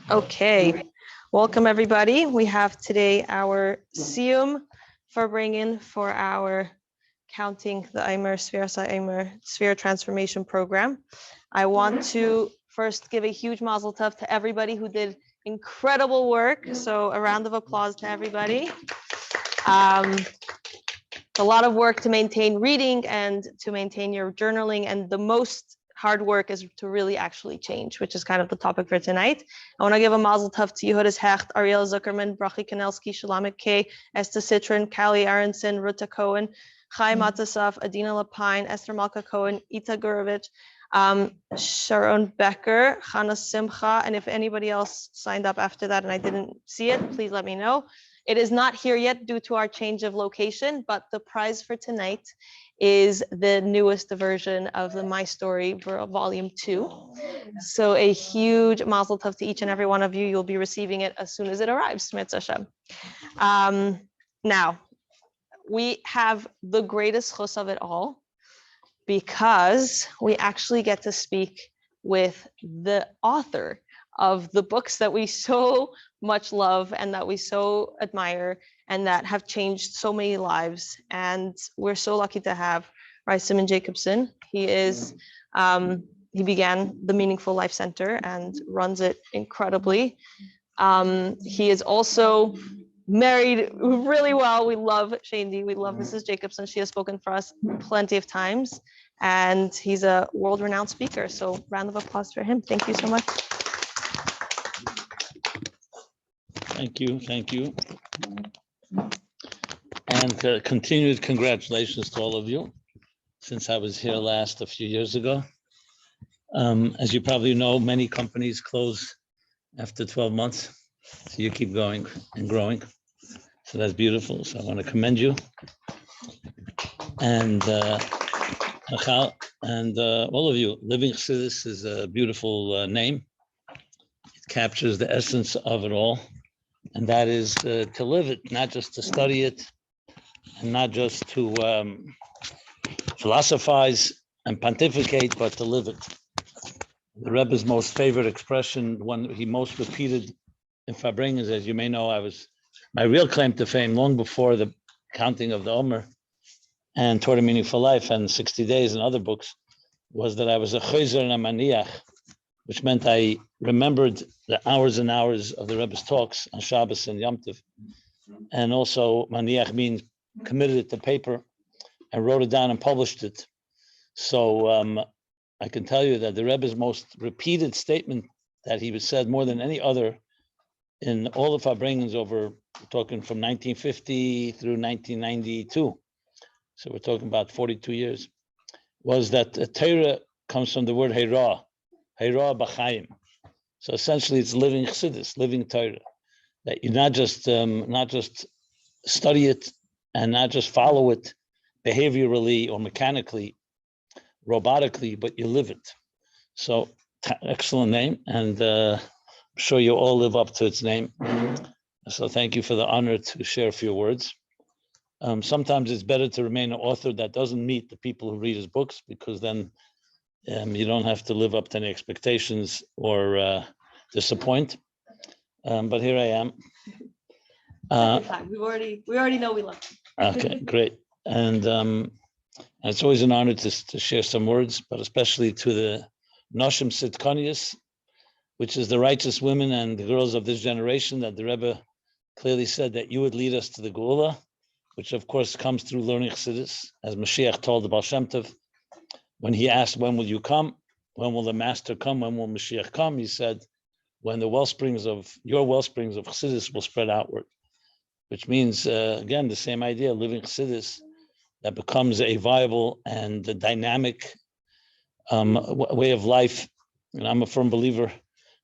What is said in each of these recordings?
Okay, welcome everybody. We have today our Siyum Farbrengen for our Counting the Eimer Sfira Transformation Program. I want to first give a huge mazel tov to everybody who did incredible work. So a round of applause to everybody. A lot of work to maintain reading and to maintain your journaling, and the most hard work is to really actually change, which is kind of the topic for tonight. I want to give a mazel tov to Yehudas Hecht, Ariel Zuckerman, Brachi Kanelski, Shalomit K, Esther Citron, Callie Aronson, Ruta Cohen, Chaim Matasaf, Adina Lapine, Esther Malka Cohen, Ita Gurovich, Sharon Becker, Chana Simcha, and if anybody else signed up after that and I didn't see it, please let me know. It is not here yet due to our change of location, but the prize for tonight is the newest version of the My Story Volume 2. So a huge mazel tov to each and every one of you. You'll be receiving it as soon as it arrives, Mitzvah Hashem. Now, we have the greatest Zchus of it all because we actually get to speak with the author of the books that we so much love and that we so admire and that have changed so many lives. And we're so lucky to have Rabbi Jacobson. He began the Meaningful Life Center and runs it incredibly. He is also married really well. We love Shandy. We love Mrs. Jacobson. She has spoken for us plenty of times. And he's a world-renowned speaker. So round of applause for him. Thank you so much. Thank you. And continued congratulations to all of you, since I was here last a few years ago. As you probably know, many companies close after 12 months. So you keep going and growing. So that's beautiful. So I want to commend you. And all of you. Living Chassidus is a beautiful name. It captures the essence of it all. And that is to live it, not just to study it, and not just to philosophize and pontificate, but to live it. The Rebbe's most favorite expression, one he most repeated in Farbrengen, as you may know, my real claim to fame long before the counting of the Omer and Torah Meaningful Life and 60 Days and other books, was that I was a chayzer and a maniach, which meant I remembered the hours and hours of the Rebbe's talks on Shabbos and Yom Tov. And also, maniach means committed it to paper and wrote it down and published it. So I can tell you that the Rebbe's most repeated statement that he said more than any other in all the Farbrengens over, we're talking from 1950 through 1992. So we're talking about 42 years, was that Torah comes from the word Heirah b'chaim. So essentially, it's living Chassidus, living Torah. That you not just study it and not just follow it behaviorally or mechanically, robotically, but you live it. So excellent name, and I'm sure you all live up to its name. So thank you for the honor to share a few words. Sometimes it's better to remain an author that doesn't meet the people who read his books, because then you don't have to live up to any expectations or disappoint. But here I am. We already know we love you. Okay, great. And it's always an honor to share some words, but especially to the Noshim Sitkonius, which is the righteous women and the girls of this generation, that the Rebbe clearly said that you would lead us to the Geula, which of course comes through learning Chassidus, as Mashiach told the Baal Shem Tov. When he asked, when will you come? When will the master come? When will Mashiach come? He said, when the wellsprings of Chassidus will spread outward, which means, again, the same idea, living Chassidus that becomes a viable and a dynamic way of life. And I'm a firm believer,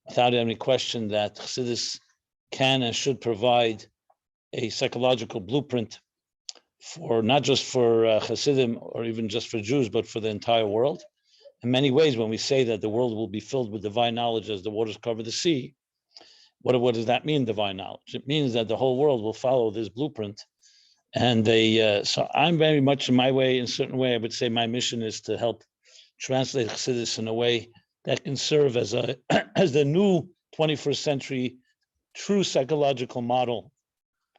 without any question, that Chassidus can and should provide a psychological blueprint for not just for Hasidim or even just for Jews, but for the entire world. In many ways, when we say that the world will be filled with divine knowledge as the waters cover the sea, what does that mean, divine knowledge? It means that the whole world will follow this blueprint. And so I'm very much in my way, in a certain way, I would say my mission is to help translate Chassidus in a way that can serve as the new 21st century true psychological model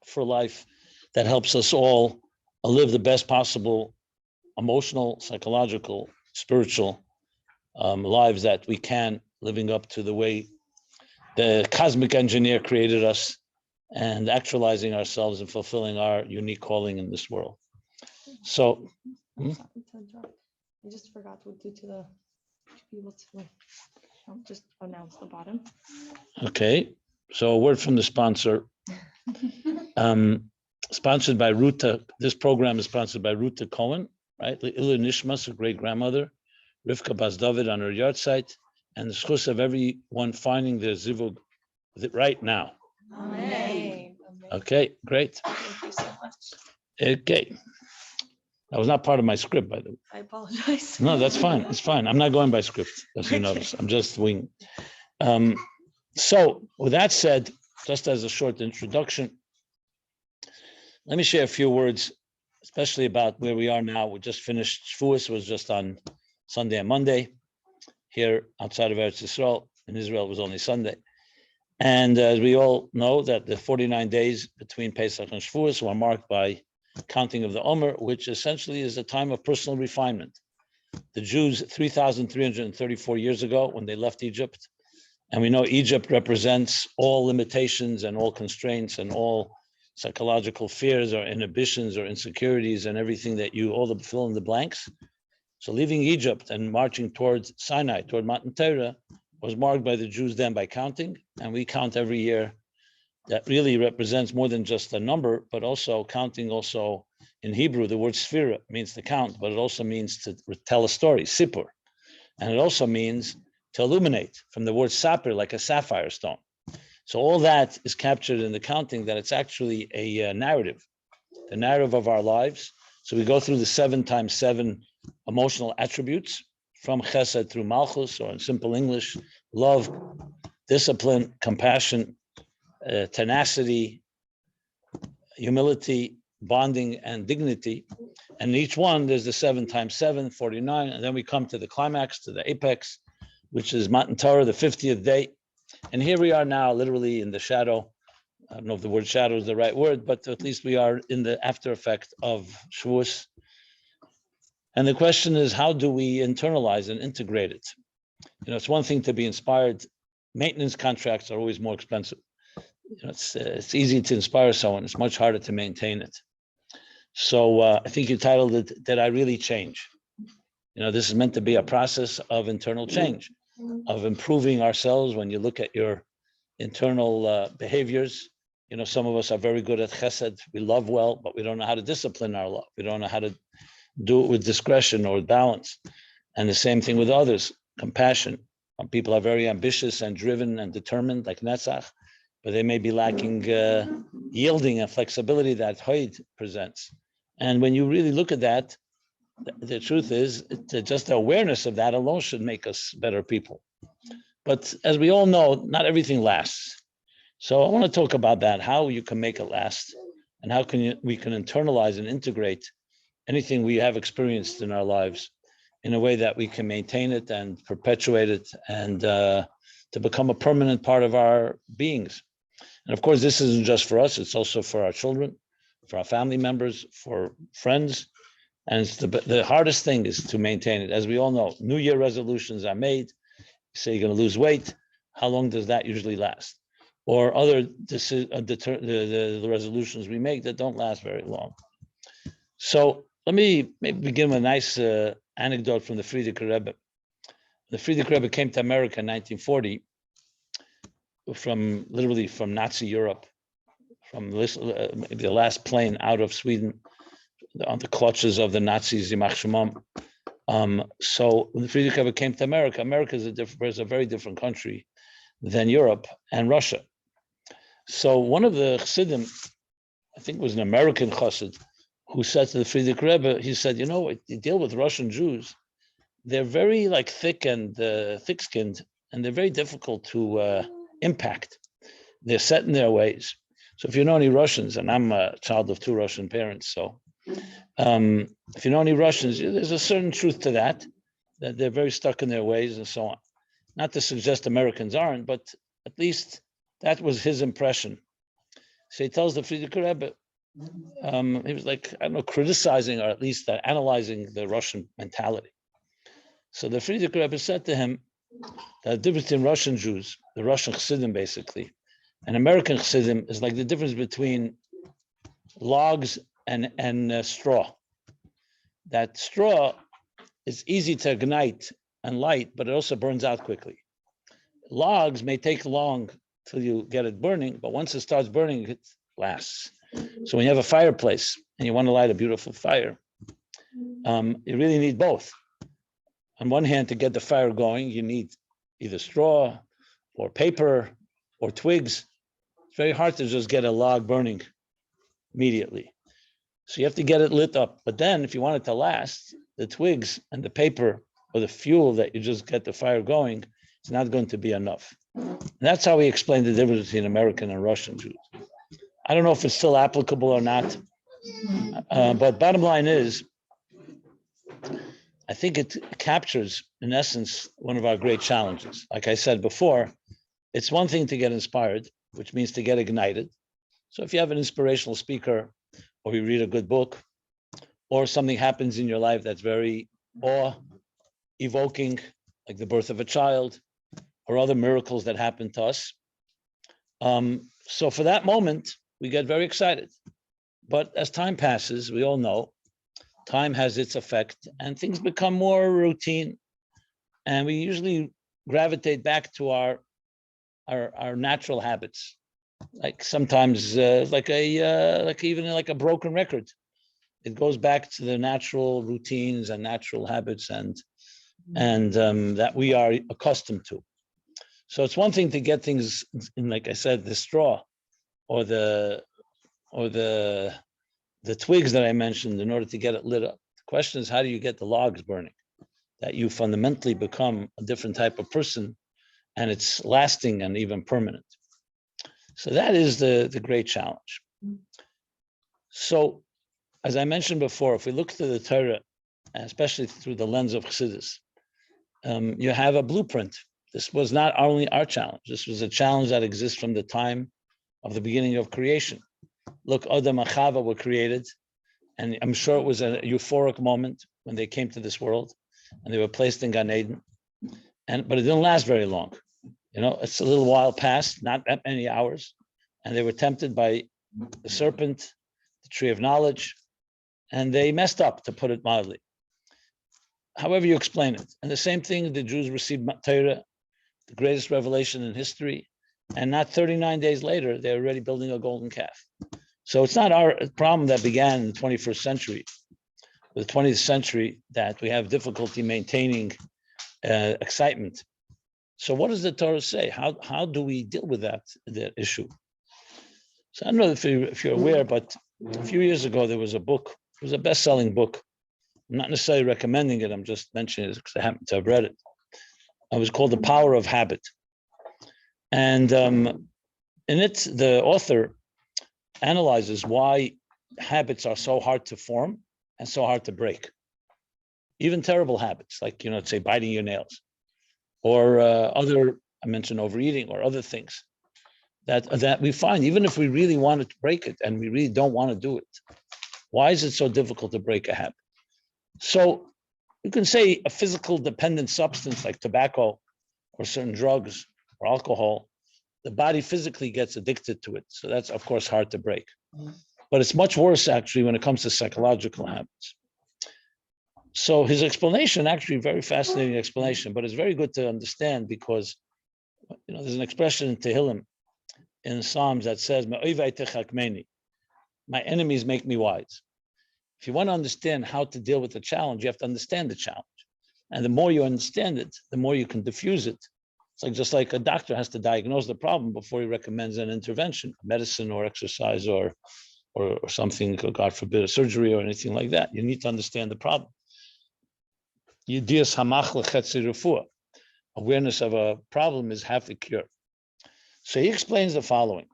for life that helps us all live the best possible emotional, psychological, spiritual lives that we can, living up to the way the cosmic engineer created us and actualizing ourselves and fulfilling our unique calling in this world. So, I just forgot what to do to the people to just announce the bottom. okay, so a word from the sponsor. Sponsored by Ruta. This program is sponsored by Ruta Cohen, right? L'ilui Nishmas, a great grandmother, Rivka bas Dovid on her yartzeit, and the Zchus of everyone finding their zivug right now. Amen. Okay, great. Thank you so much. Okay. That was not part of my script, by the way. I apologize. No, that's fine. It's fine. I'm not going by script, as you notice. I'm just winging. So with that said, just as a short introduction, let me share a few words, especially about where we are now. We just finished Zchus, was just on Sunday and Monday. Here outside of Eretz Yisrael, in Israel, it was only Sunday. And as we all know, that the 49 days between Pesach and Zchus were marked by counting of the Omer, which essentially is a time of personal refinement. The Jews, 3,334 years ago, when they left Egypt, and we know Egypt represents all limitations and all constraints and all psychological fears or inhibitions or insecurities and everything that all the fill in the blanks. So leaving Egypt and marching towards Sinai, toward Maintain Torah, was marked by the Jews then by counting, and we count every year. That really represents more than just a number, but also counting. Also in Hebrew, the word Sfira means to count, but it also means to tell a story, sipur, and it also means to illuminate, from the word sapir, like a sapphire stone. So all that is captured in the counting, that it's actually a narrative, the narrative of our lives. So we go through the 7 times 7 emotional attributes, from chesed through malchus, or in simple English, love, discipline, compassion, tenacity, humility, bonding, and dignity. And in each one, there's the 7 times 7, 49. And then we come to the climax, to the apex, which is Maintain Torah, the 50th day. And here we are now, literally in the shadow. I don't know if the word shadow is the right word, but at least we are in the after effect of Zchus. And the question is, how do we internalize and integrate it? You know, it's one thing to be inspired. Maintenance contracts are always more expensive. You know, it's easy to inspire someone. It's much harder to maintain it. So I think you titled it, Did I Really Change? You know, this is meant to be a process of internal change, of improving ourselves. When you look at your internal behaviors, you know, some of us are very good at chesed. We love well, but we don't know how to discipline our love. We don't know how to do it with discretion or balance. And the same thing with others, compassion. Some people are very ambitious and driven and determined, like Netzach, but they may be lacking yielding and flexibility that Hoid presents. And when you really look at that, the truth is, just the awareness of that alone should make us better people. But as we all know, not everything lasts. So I want to talk about that, how you can make it last, and how we can internalize and integrate anything we have experienced in our lives in a way that we can maintain it and perpetuate it, and to become a permanent part of our beings. And of course, this isn't just for us, it's also for our children, for our family members, for friends. And it's the hardest thing is to maintain it. As we all know, New Year resolutions are made. You say you're going to lose weight. How long does that usually last? Or other the resolutions we make that don't last very long. So let me maybe begin with a nice anecdote from the Frierdiker Rebbe. The Frierdiker Rebbe came to America in 1940 literally from Nazi Europe, from the last plane out of Sweden on the clutches of the Nazis, Yimach Shemam. So when the Frierdiker Rebbe came to America, America is a very different country than Europe and Russia. So one of the Chassidim, I think it was an American Chassid, who said to the Frierdiker Rebbe, he said, you know, you deal with Russian Jews, they're very thick and thick-skinned, and they're very difficult to impact. They're set in their ways. So if you know any Russians, and I'm a child of 2 Russian parents, so if you know any Russians, there's a certain truth to that they're very stuck in their ways and so on. Not to suggest Americans aren't, but At least that was his impression. So he tells the Frierdiker Rebbe, he was like, I don't know, criticizing or at least analyzing the Russian mentality. So the Frierdiker Rebbe said to him that the difference between Russian Jews, the Russian Chassidim basically, and American Chassidim is like the difference between logs and straw. That straw is easy to ignite and light, but it also burns out quickly. Logs may take long till you get it burning, but once it starts burning, it lasts. So when you have a fireplace and you want to light a beautiful fire, you really need both. On one hand, to get the fire going, you need either straw or paper or twigs. It's very hard to just get a log burning immediately. So you have to get it lit up. But then if you want it to last, the twigs and the paper or the fuel that you just get the fire going, it's not going to be enough. And that's how we explain the difference between American and Russian Jews. I don't know if it's still applicable or not, but bottom line is, I think it captures, in essence, one of our great challenges. Like I said before, it's one thing to get inspired, which means to get ignited. So if you have an inspirational speaker, or you read a good book, or something happens in your life that's very awe-evoking, like the birth of a child, or other miracles that happen to us. So for that moment, we get very excited. But as time passes, we all know, time has its effect and things become more routine. And we usually gravitate back to our natural habits. Like sometimes like even like a broken record. It goes back to the natural routines and natural habits and that we are accustomed to. So it's one thing to get things in, like I said, the straw or the twigs that I mentioned in order to get it lit up. The question is, how do you get the logs burning? That you fundamentally become a different type of person and it's lasting and even permanent. So that is the great challenge. So as I mentioned before, if we look to the Torah, especially through the lens of Chassidus, you have a blueprint. This was not only our challenge. This was a challenge that exists from the time of the beginning of creation. Look, Adam and Chava were created, and I'm sure it was a euphoric moment when they came to this world, and they were placed in Gan Eden. But it didn't last very long. You know, it's a little while past, not that many hours, and they were tempted by the serpent, the tree of knowledge, and they messed up, to put it mildly. However you explain it. And the same thing, the Jews received Torah, the greatest revelation in history, and not 39 days later, they're already building a golden calf. So it's not our problem that began in the 21st century, the 20th century, that we have difficulty maintaining excitement. So what does the Torah say? How do we deal with that issue? So I don't know if you're aware, but a few years ago, there was a book. It was a best-selling book. I'm not necessarily recommending it. I'm just mentioning it because I happen to have read it. It was called The Power of Habit. And in it, the author analyzes why habits are so hard to form and so hard to break. Even terrible habits, like, say biting your nails, or other, I mentioned overeating, or other things that we find, even if we really wanted to break it and we really don't want to do it. Why is it so difficult to break a habit? So you can say a physical dependent substance like tobacco or certain drugs or alcohol, the body physically gets addicted to it. So that's, of course, hard to break. But it's much worse, actually, when it comes to psychological habits. So his explanation, actually, very fascinating explanation, but it's very good to understand because, there's an expression in Tehillim, in Psalms, that says, my enemies make me wise. If you want to understand how to deal with the challenge, you have to understand the challenge. And the more you understand it, the more you can diffuse it. It's just like a doctor has to diagnose the problem before he recommends an intervention, medicine or exercise or something, God forbid, a surgery or anything like that. You need to understand the problem. Awareness of a problem is half the cure. So he explains the following.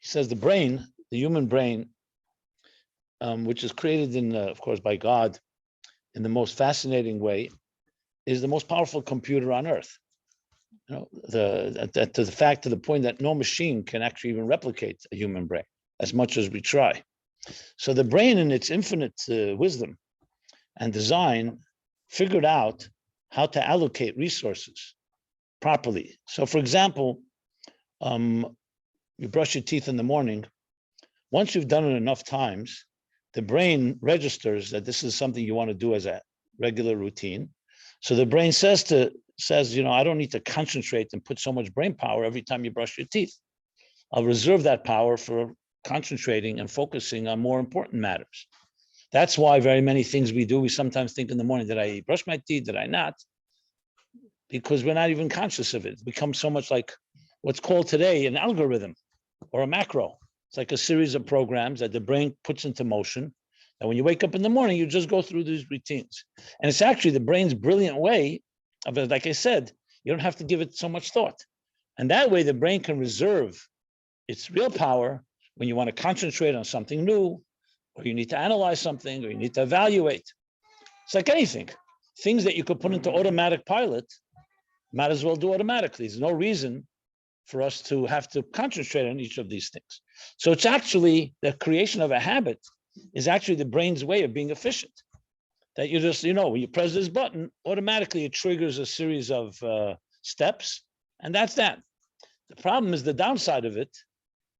He says the brain, the human brain, which is created of course, by God in the most fascinating way, is the most powerful computer on earth. to the point that no machine can actually even replicate a human brain as much as we try. So the brain, in its infinite wisdom and design, figured out how to allocate resources properly. So, for example, you brush your teeth in the morning. Once you've done it enough times, the brain registers that this is something you want to do as a regular routine. So the brain says, I don't need to concentrate and put so much brain power every time you brush your teeth. I'll reserve that power for concentrating and focusing on more important matters. That's why very many things we do, we sometimes think in the morning, did I brush my teeth? Did I not? Because we're not even conscious of it. It becomes so much like what's called today an algorithm or a macro. It's like a series of programs that the brain puts into motion. And when you wake up in the morning, you just go through these routines. And it's actually the brain's brilliant way of it. Like I said, you don't have to give it so much thought. And that way the brain can reserve its real power when you want to concentrate on something new, or you need to analyze something, or you need to evaluate. It's like anything. Things that you could put into automatic pilot, might as well do automatically. There's no reason for us to have to concentrate on each of these things. So it's actually the creation of a habit is actually the brain's way of being efficient. That you just, when you press this button, automatically it triggers a series of steps, and that's that. The problem is the downside of it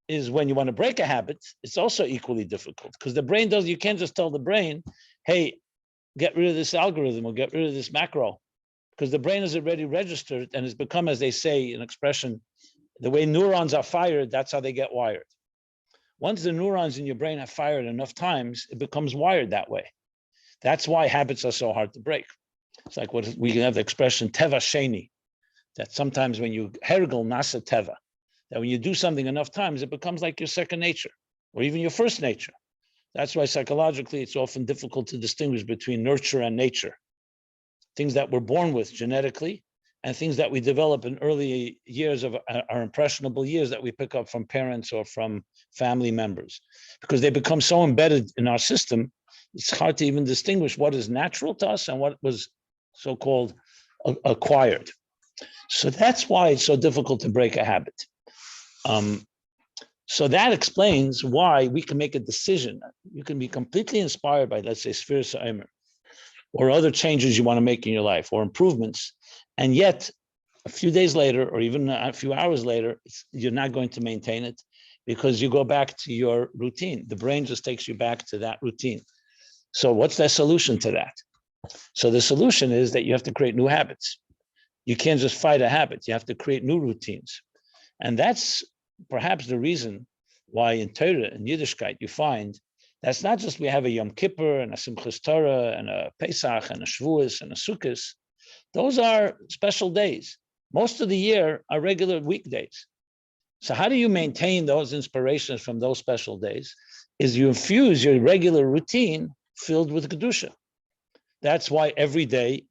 is when you want to break a habit, it's also equally difficult because the brain you can't just tell the brain, hey, get rid of this algorithm or get rid of this macro, because the brain is already registered and has become, as they say, an expression, the way neurons are fired, that's how they get wired. Once the neurons in your brain have fired enough times, it becomes wired that way. That's why habits are so hard to break. It's like what we have the expression teva sheni, that sometimes when you hergel nasa teva, that when you do something enough times, it becomes like your second nature or even your first nature. That's why psychologically, it's often difficult to distinguish between nurture and nature. Things that we're born with genetically and things that we develop in early years of our impressionable years that we pick up from parents or from family members. Because they become so embedded in our system, it's hard to even distinguish what is natural to us and what was so-called acquired. So that's why it's so difficult to break a habit. So that explains why we can make a decision. You can be completely inspired by, let's say, Sfira or other changes you want to make in your life or improvements. And yet a few days later, or even a few hours later, you're not going to maintain it because you go back to your routine. The brain just takes you back to that routine. So what's the solution to that? So the solution is that you have to create new habits. You can't just fight a habit. You have to create new routines. And that's perhaps the reason why in Torah and Yiddishkeit you find that's not just we have a Yom Kippur and a Simchas Torah and a Pesach and a Shavuos and a Sukkot. Those are special days. Most of the year are regular weekdays. So how do you maintain those inspirations from those special days? Is you infuse your regular routine filled with Kedusha. That's why every day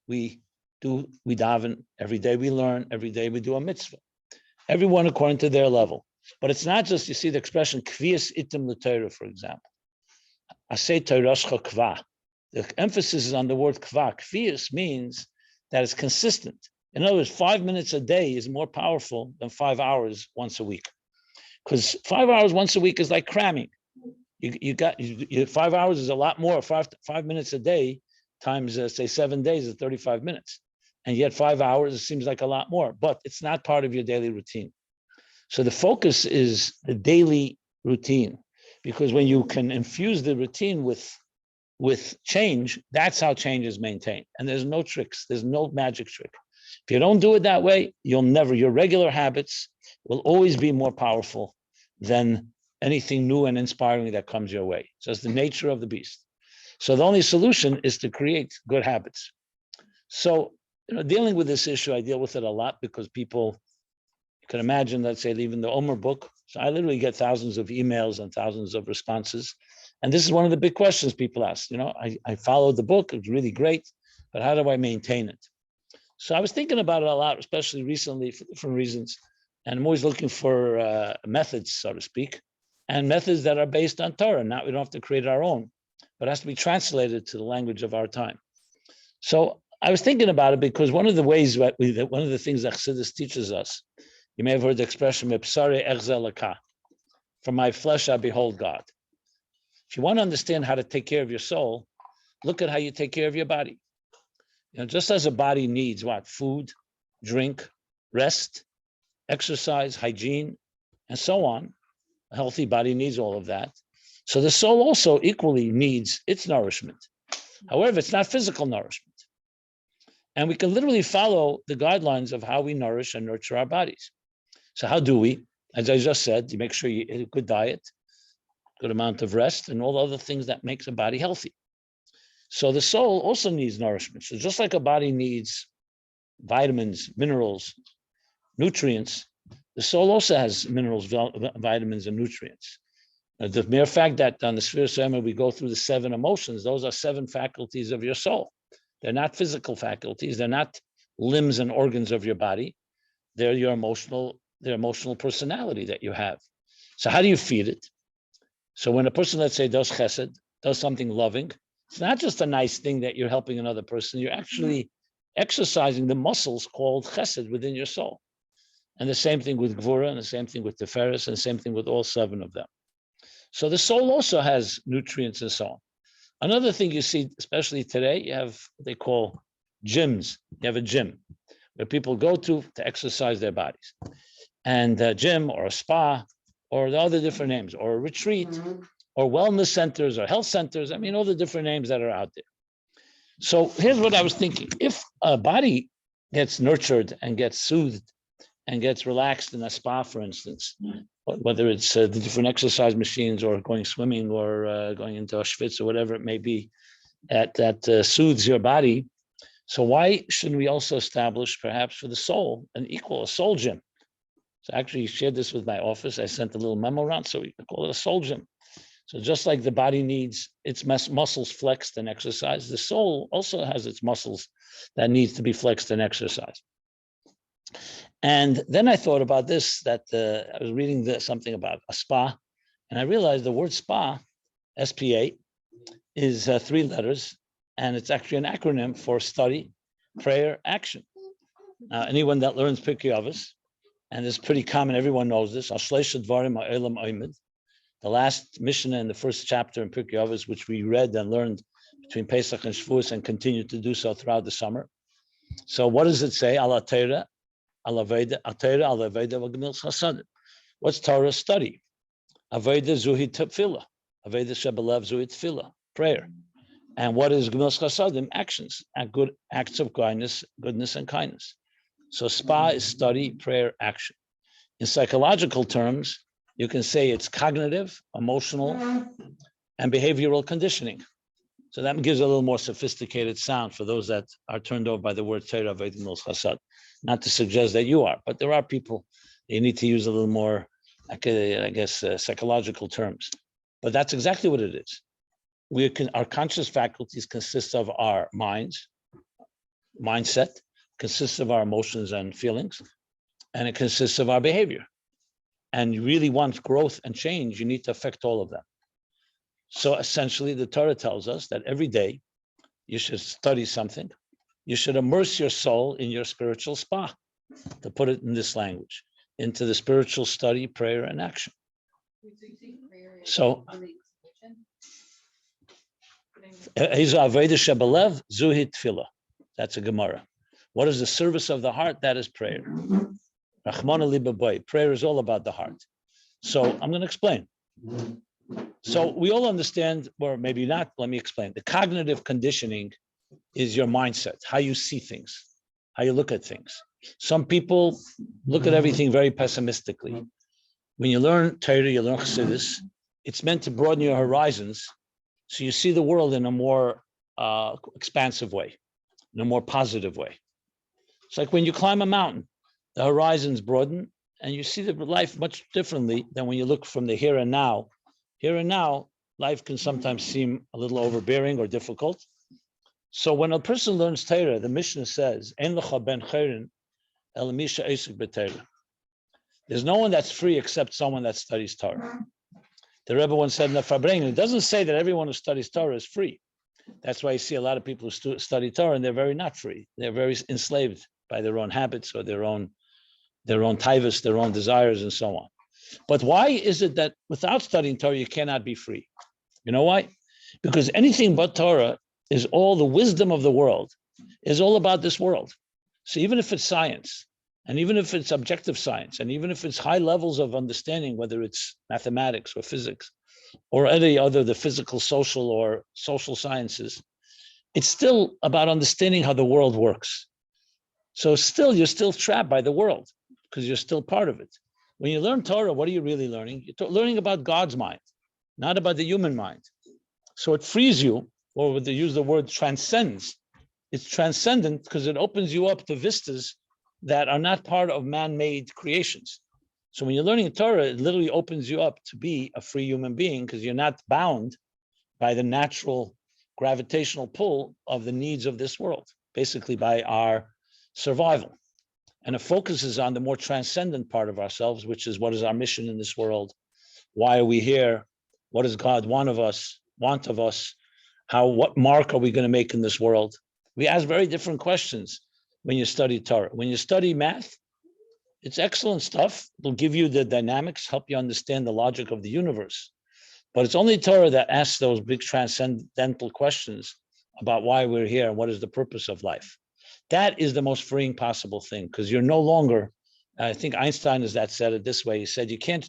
we daven, every day we learn, every day we do a mitzvah. Everyone according to their level. But it's not just, you see the expression kvias itim l'Torah, for example. Asay Torashcha kva. The emphasis is on the word kva. Kvias means that it's consistent. In other words, 5 minutes a day is more powerful than 5 hours once a week. Because 5 hours once a week is like cramming. You 5 hours is a lot more. 5 minutes a day times, say, 7 days is 35 minutes. And yet 5 hours, it seems like a lot more, but it's not part of your daily routine. So the focus is the daily routine, because when you can infuse the routine with change, that's how change is maintained. And there's no tricks, there's no magic trick. If you don't do it that way, your regular habits will always be more powerful than anything new and inspiring that comes your way. So it's the nature of the beast. So the only solution is to create good habits. So dealing with this issue, I deal with it a lot because people, you can imagine, let's say, even the Omer book. So I literally get thousands of emails and thousands of responses. And this is one of the big questions people ask. I followed the book, it's really great, but how do I maintain it? So I was thinking about it a lot, especially recently for different reasons. And I'm always looking for methods, so to speak, and methods that are based on Torah. We don't have to create our own, but it has to be translated to the language of our time. So I was thinking about it because one of the ways one of the things that Chassidus teaches us, you may have heard the expression, from my flesh I behold God. If you want to understand how to take care of your soul, look at how you take care of your body. Just as a body needs what? Food, drink, rest, exercise, hygiene, and so on. A healthy body needs all of that. So the soul also equally needs its nourishment. However, it's not physical nourishment. And we can literally follow the guidelines of how we nourish and nurture our bodies. So how do we? As I just said, you make sure you eat a good diet, good amount of rest, and all the other things that makes a body healthy. So the soul also needs nourishment. So just like a body needs vitamins, minerals, nutrients, the soul also has minerals, vitamins, and nutrients. The mere fact that on the Sfira we go through the 7 emotions, those are 7 faculties of your soul. They're not physical faculties. They're not limbs and organs of your body. They're your emotional personality that you have. So how do you feed it? So when a person, let's say, does chesed, does something loving, it's not just a nice thing that you're helping another person. You're actually exercising the muscles called chesed within your soul. And the same thing with gvura, and the same thing with teferes, and the same thing with all 7 of them. So the soul also has nutrients and so on. Another thing you see, especially today, you have what they call gyms. You have a gym where people go to exercise their bodies. And a gym or a spa or the other different names, or a retreat, or wellness centers or health centers. I mean, all the different names that are out there. So here's what I was thinking. If a body gets nurtured and gets soothed and gets relaxed in a spa, for instance, whether it's the different exercise machines or going swimming or going into a schwitz or whatever it may be, that soothes your body. So why shouldn't we also establish, perhaps for the soul, a soul gym? So I actually shared this with my office. I sent a little memo around, so we call it a soul gym. So just like the body needs its muscles flexed and exercised, the soul also has its muscles that needs to be flexed and exercised. And then I thought about this, that I was reading something about a spa, and I realized the word spa, S-P-A, is 3 letters, and it's actually an acronym for study, prayer, action. Now, anyone that learns Pirkei Avos, and it's pretty common, everyone knows this, the last Mishnah in the first chapter in Pirkei Avos, which we read and learned between Pesach and Shavuos and continue to do so throughout the summer. So what does it say? Ala Torah, ala Veda, Torah, ala Veda, v'gemilas chasadim. What's Torah? Study. Aveda zuhi tefillah. Aveda shebelev zuhi tefillah. Prayer. And what is gemilas chasadim? Actions. Good acts of kindness, goodness, and kindness. So spa is study, prayer, action. In psychological terms, you can say it's cognitive, emotional, and behavioral conditioning. So that gives a little more sophisticated sound for those that are turned off by the word Torah, v'gemilas chasad. Not to suggest that you are, but there are people, you need to use a little more, I guess, psychological terms. But that's exactly what it is. Our conscious faculties consist of our mindset, consists of our emotions and feelings, and it consists of our behavior. And you really want growth and change, you need to affect all of them. So essentially, the Torah tells us that every day you should study something. You should immerse your soul in your spiritual spa, to put it in this language, into the spiritual study, prayer, and action. So, that's a Gemara. What is the service of the heart? That is prayer. Prayer is all about the heart. So I'm going to explain. So we all understand, or maybe not, let me explain. The cognitive conditioning is your mindset, how you see things, how you look at things. Some people look at everything very pessimistically. When you learn Torah, you learn Chassidus, it's meant to broaden your horizons, so you see the world in a more expansive way, in a more positive way. It's like when you climb a mountain, the horizons broaden, and you see the life much differently than when you look from the here and now. Here and now, life can sometimes seem a little overbearing or difficult. So when a person learns Torah, the Mishnah says, "Ein lecha ben chayrin el misha esek b'Torah." There's no one that's free except someone that studies Torah. The Rebbe once said in the Farbrengen, it doesn't say that everyone who studies Torah is free. That's why you see a lot of people who study Torah and they're very not free. They're very enslaved by their own habits or their own taivas, their own desires, and so on. But why is it that without studying Torah, you cannot be free? You know why? Because anything but Torah is all the wisdom of the world, is all about this world. So even if it's science, and even if it's objective science, and even if it's high levels of understanding, whether it's mathematics or physics, or any other, the physical, social, or social sciences, it's still about understanding how the world works. So still, you're still trapped by the world because you're still part of it. When you learn Torah, what are you really learning? You're learning about God's mind, not about the human mind. So it frees you, or would they use the word transcends? It's transcendent because it opens you up to vistas that are not part of man-made creations. So when you're learning Torah, it literally opens you up to be a free human being because you're not bound by the natural gravitational pull of the needs of this world, basically by our survival. And it focuses on the more transcendent part of ourselves, which is what is our mission in this world? Why are we here? What does God want of us? What mark are we going to make in this world? We ask very different questions when you study Torah. When you study math, it's excellent stuff. It'll give you the dynamics, help you understand the logic of the universe. But it's only Torah that asks those big transcendental questions about why we're here and what is the purpose of life. That is the most freeing possible thing, because you're no longer, I think Einstein said it this way. He said, you can't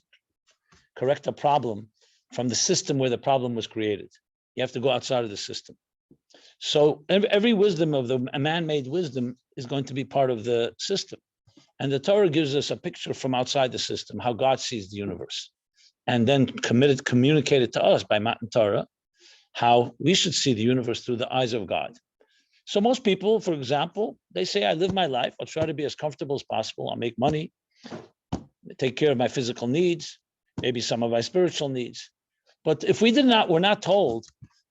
correct a problem from the system where the problem was created. You have to go outside of the system. So every wisdom of the man-made wisdom is going to be part of the system. And the Torah gives us a picture from outside the system, how God sees the universe. And then communicated to us by Matan Torah, how we should see the universe through the eyes of God. So most people, for example, they say, I live my life. I'll try to be as comfortable as possible. I'll make money, take care of my physical needs, maybe some of my spiritual needs. But if we're not told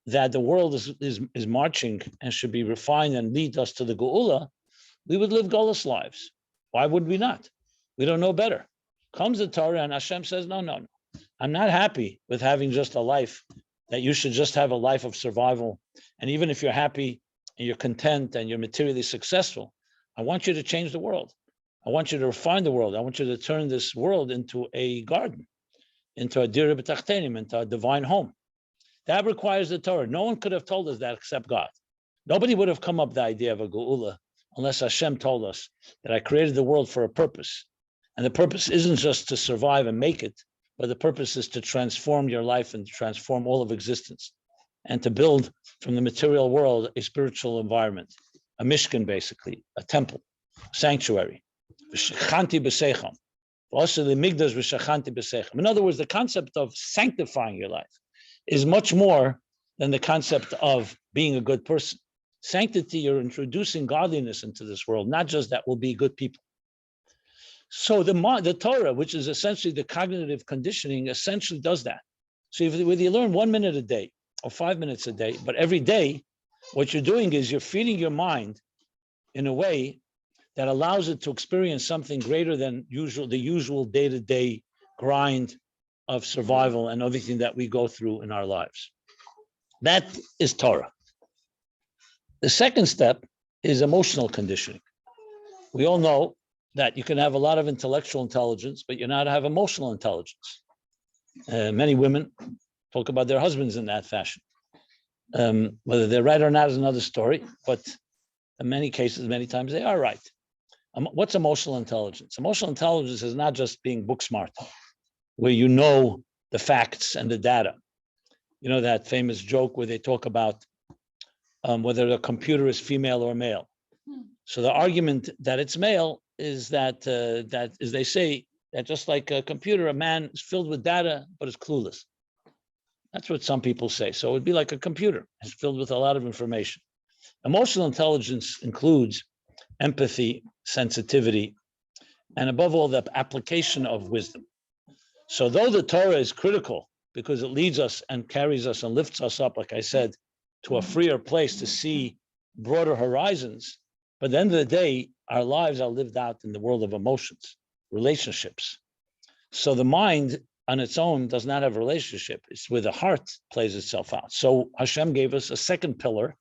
that the world is marching and should be refined and lead us to the Geula, we would live Golas lives. Why would we not? We don't know better. Comes the Torah and Hashem says, no. I'm not happy with having just a life, that you should just have a life of survival. And even if you're happy and you're content and you're materially successful, I want you to change the world. I want you to refine the world. I want you to turn this world into a garden, into a dira b'tachtenim, into a divine home. That requires the Torah. No one could have told us that except God. Nobody would have come up with the idea of a geula unless Hashem told us that I created the world for a purpose. And the purpose isn't just to survive and make it, but the purpose is to transform your life and to transform all of existence and to build from the material world a spiritual environment, a mishkan, basically, a temple, sanctuary. In other words, the concept of sanctifying your life is much more than the concept of being a good person. Sanctity, you're introducing godliness into this world, not just that we'll be good people. So the Torah, which is essentially the cognitive conditioning, essentially does that. So whether you learn 1 minute a day or 5 minutes a day, but every day, what you're doing is you're feeding your mind in a way that allows it to experience something greater than the usual day-to-day grind of survival and everything that we go through in our lives. That is Torah. The second step is emotional conditioning. We all know that you can have a lot of intellectual intelligence, but you're not have emotional intelligence. Many women talk about their husbands in that fashion. Whether they're right or not is another story, but in many cases, many times they are right. What's emotional intelligence? Emotional intelligence is not just being book smart, where you know the facts and the data. You know that famous joke where they talk about whether the computer is female or male. So the argument that it's male is that as they say, that just like a computer, a man is filled with data, but is clueless. That's what some people say. So it would be like a computer. It's filled with a lot of information. Emotional intelligence includes empathy, sensitivity, and above all, the application of wisdom. So though the Torah is critical because it leads us and carries us and lifts us up, like I said, to a freer place to see broader horizons, but at the end of the day, our lives are lived out in the world of emotions, relationships. So the mind on its own does not have a relationship. It's where the heart plays itself out. So Hashem gave us a second pillar.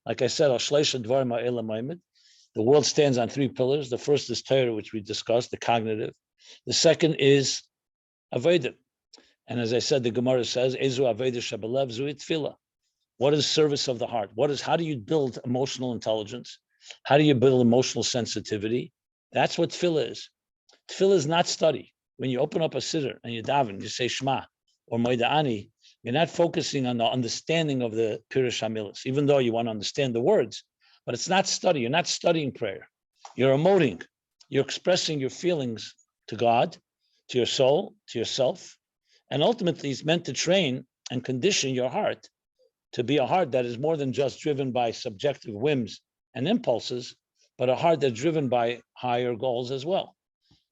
Like I said, the world stands on three pillars. The first is Torah, which we discussed, the cognitive. The second is Avodah. And as I said, the Gemara says, Ezu Avodah Shebelev Zu Tefillah. What is service of the heart? How do you build emotional intelligence? How do you build emotional sensitivity? That's what tefillah is. Tefillah is not study. When you open up a siddur and you daven, you say Shema or Moeda'ani, you're not focusing on the understanding of the Pirush HaMilos, even though you want to understand the words, but it's not study. You're not studying prayer. You're emoting. You're expressing your feelings to God, to your soul, to yourself, and ultimately it's meant to train and condition your heart to be a heart that is more than just driven by subjective whims and impulses, but a heart that's driven by higher goals as well.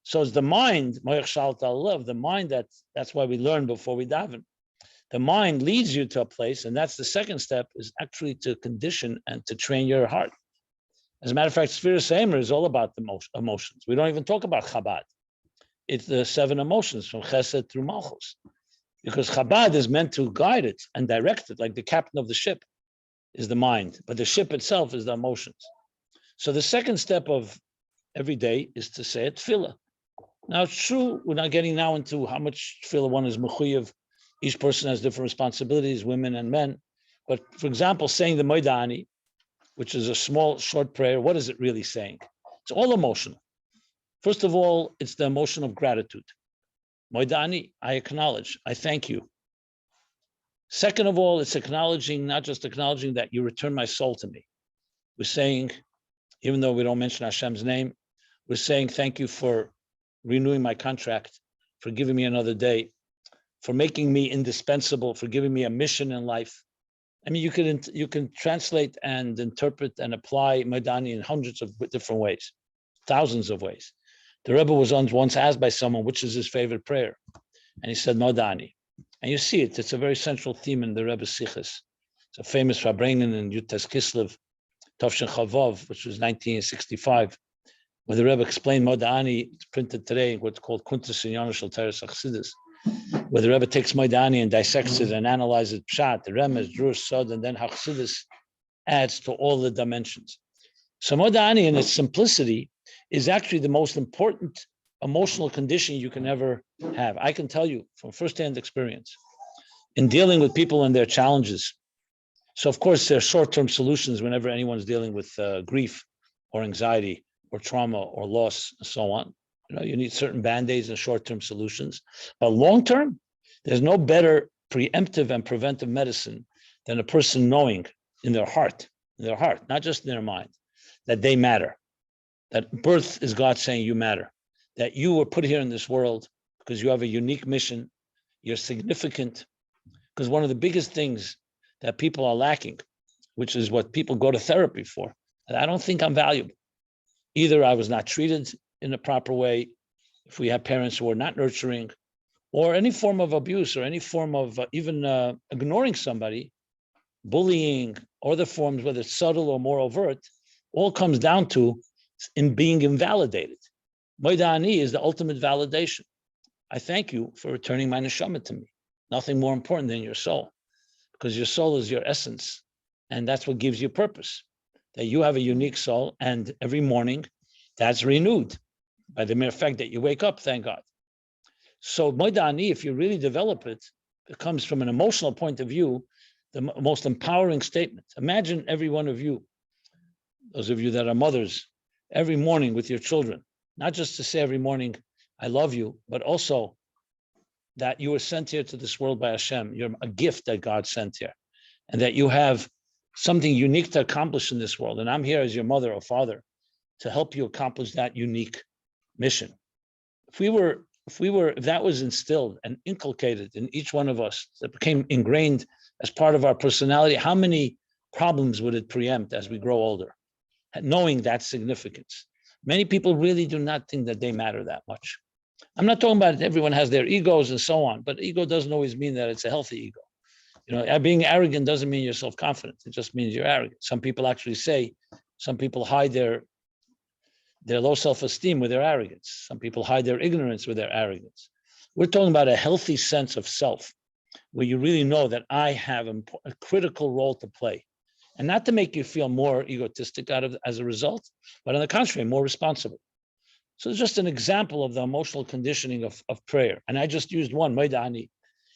So it's the mind, the mind that's why we learn before we daven. The mind leads you to a place, and that's the second step, is actually to condition and to train your heart. As a matter of fact, Sfira Seimer is all about the emotions. We don't even talk about Chabad. It's the 7 emotions from Chesed through Malchus, because Chabad is meant to guide it and direct it, like the captain of the ship is the mind, but the ship itself is the emotions. So the second step of every day is to say a tefillah. Now it's true, we're not getting now into how much tefillah one is mechuyev. Each person has different responsibilities, women and men. But for example, saying the Moeda'ani, which is a small, short prayer, what is it really saying? It's all emotional. First of all, it's the emotion of gratitude. Moeda'ani, I acknowledge, I thank you. Second of all, it's acknowledging, not just acknowledging that you return my soul to me. We're saying, even though we don't mention Hashem's name, we're saying thank you for renewing my contract, for giving me another day, for making me indispensable, for giving me a mission in life. I mean, you can translate and interpret and apply Moeda'ani in hundreds of different ways, thousands of ways. The Rebbe was once asked by someone, which is his favorite prayer? And he said, Moeda'ani. And you see it, it's a very central theme in the Rebbe's Zchus. It's a famous Farbrengen in Yutes Kislev, Tovshin Chavov, which was 1965, where the Rebbe explained Moeda'ani. It's printed today in what's called Kuntres in Yonushal Teres Achsidus, where the Rebbe takes Moeda'ani and dissects it and analyzes Pshat, the Remez, Drush, Sod, and then Chassidus adds to all the dimensions. So Moeda'ani in its simplicity is actually the most important emotional condition you can ever have. I can tell you from firsthand experience in dealing with people and their challenges. So of course, there are short-term solutions whenever anyone's dealing with grief or anxiety or trauma or loss and so on. You know, you need certain band-aids and short-term solutions. But long-term, there's no better preemptive and preventive medicine than a person knowing in their heart, not just in their mind, that they matter. That birth is God saying you matter. That you were put here in this world because you have a unique mission. You're significant. Because one of the biggest things that people are lacking, which is what people go to therapy for, and I don't think I'm valuable. Either I was not treated in a proper way, if we have parents who are not nurturing, or any form of abuse, or any form of even ignoring somebody, bullying, or the forms, whether it's subtle or more overt, all comes down to in being invalidated. Moeda'ani is the ultimate validation. I thank you for returning my neshama to me. Nothing more important than your soul, because your soul is your essence, and that's what gives you purpose. That you have a unique soul, and every morning that's renewed by the mere fact that you wake up, thank God. So Moeda'ani, if you really develop it, it comes from an emotional point of view, the most empowering statement. Imagine every one of you, those of you that are mothers, every morning with your children, not just to say every morning, I love you, but also that you were sent here to this world by Hashem. You're a gift that God sent here, and that you have something unique to accomplish in this world. And I'm here as your mother or father to help you accomplish that unique mission. If that was instilled and inculcated in each one of us, that became ingrained as part of our personality, how many problems would it preempt as we grow older? Knowing that significance. Many people really do not think that they matter that much. I'm not talking about everyone has their egos and so on, but ego doesn't always mean that it's a healthy ego. You know, being arrogant doesn't mean you're self-confident. It just means you're arrogant. Some people actually say, some people hide their low self-esteem with their arrogance. Some people hide their ignorance with their arrogance. We're talking about a healthy sense of self, where you really know that I have a critical role to play. And not to make you feel more egotistic as a result, but on the contrary, more responsible. So it's just an example of the emotional conditioning of prayer. And I just used one, Moidani.